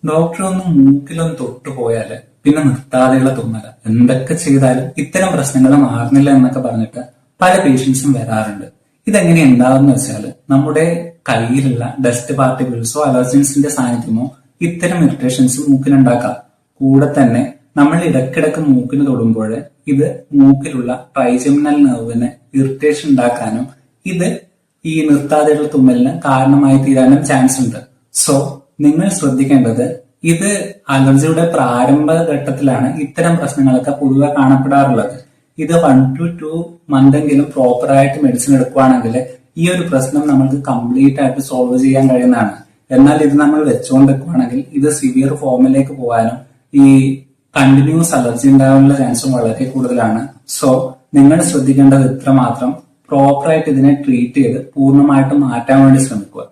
Doctor ഒന്ന് മൂക്കിലൊന്ന് തൊട്ടുപോയാല് പിന്നെ നിർത്താതെയുള്ള തുമ്മല. എന്തൊക്കെ ചെയ്താലും ഇത്തരം പ്രശ്നങ്ങൾ മാറുന്നില്ല എന്നൊക്കെ പറഞ്ഞിട്ട് പല പേഷ്യൻസും വരാറുണ്ട്. ഇതെങ്ങനെ ഉണ്ടാവുന്ന വെച്ചാല് നമ്മുടെ കയ്യിലുള്ള ഡസ്റ്റ് പാർട്ടിക്കിൾസോ അലർജൻസിന്റെ സാന്നിധ്യമോ ഇത്തരം ഇറിറ്റേഷൻസ് മൂക്കിനുണ്ടാക്കാം. കൂടെ തന്നെ നമ്മൾ ഇടക്കിടക്ക് മൂക്കിന് തൊടുമ്പോൾ ഇത് മൂക്കിലുള്ള ട്രൈജെമിനൽ നെർവിന് ഇറിറ്റേഷൻ ഉണ്ടാക്കാനും ഇത് ഈ നിർത്താതെയുള്ള തുമ്മലിന് കാരണമായി തീരാനും ചാൻസ് ഉണ്ട്. സോ നിങ്ങൾ ശ്രദ്ധിക്കേണ്ടത്, ഇത് അലർജിയുടെ പ്രാരംഭ ഘട്ടത്തിലാണ് ഇത്തരം പ്രശ്നങ്ങളൊക്കെ പൊതുവെ കാണപ്പെടാറുള്ളത്. ഇത് 1 to 2 മന്തെങ്കിലും പ്രോപ്പറായിട്ട് മെഡിസിൻ എടുക്കുകയാണെങ്കിൽ ഈ ഒരു പ്രശ്നം നമുക്ക് കംപ്ലീറ്റ് ആയിട്ട് സോൾവ് ചെയ്യാൻ കഴിയുന്നതാണ്. എന്നാൽ ഇത് നമ്മൾ വെച്ചുകൊണ്ടിരിക്കുകയാണെങ്കിൽ ഇത് സിവിയർ ഫോമിലേക്ക് പോകാനും ഈ കണ്ടിന്യൂസ് അലർജി ഉണ്ടാകാനുള്ള ചാൻസും വളരെ കൂടുതലാണ്. സോ നിങ്ങൾ ശ്രദ്ധിക്കേണ്ടത് ഇത്ര മാത്രം, പ്രോപ്പറായിട്ട് ഇതിനെ ട്രീറ്റ് ചെയ്ത് പൂർണ്ണമായിട്ട് മാറ്റാൻ വേണ്ടി ശ്രമിക്കുക.